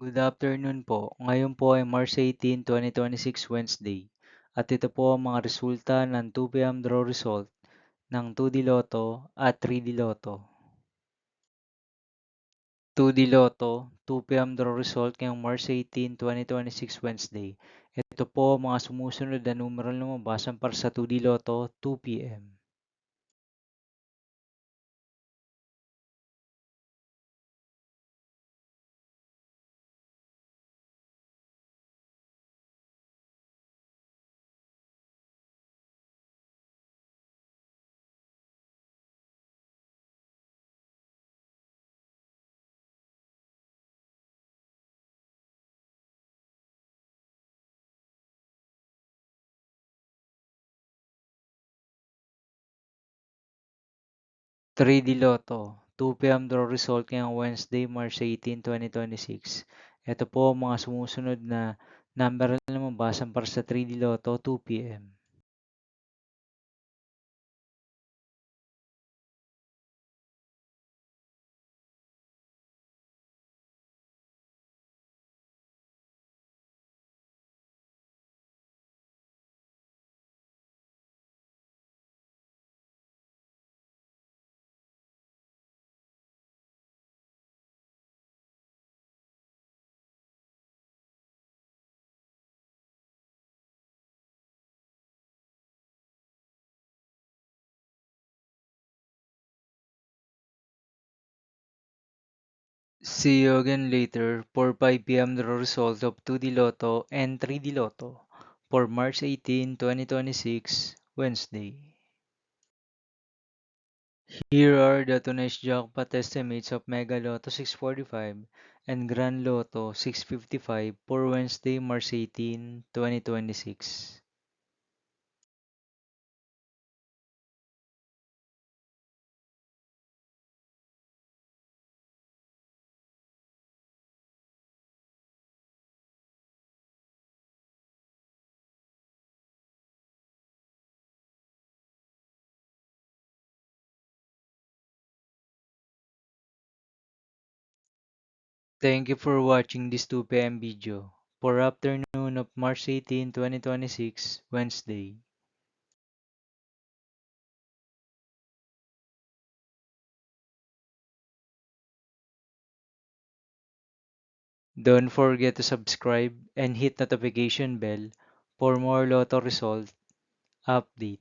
Good afternoon po. Ngayon po ay March 18, 2026, Wednesday. At ito po ang mga resulta ng 2 p.m. draw result ng 2D Lotto at 3D Lotto. 2D Lotto, 2 p.m. draw result ngayong March 18, 2026, Wednesday. Ito po ang mga sumusunod na numeral na mabasan para sa 2D Lotto 2 p.m. 3D Lotto, 2 p.m. draw result ngayong Wednesday, March 18, 2026. Ito po ang mga sumusunod na number na mabasan para sa 3D Lotto 2 p.m. See you again later for 5 p.m. the result of 2D Lotto and 3D Lotto for March 18, 2026, Wednesday. Here are the tonight's jackpot estimates of Mega Lotto 645 and Grand Lotto 655 for Wednesday, March 18, 2026. Thank you for watching this 2 p.m. video for afternoon of March 18, 2026, Wednesday. Don't forget to subscribe and hit notification bell for more Lotto result update.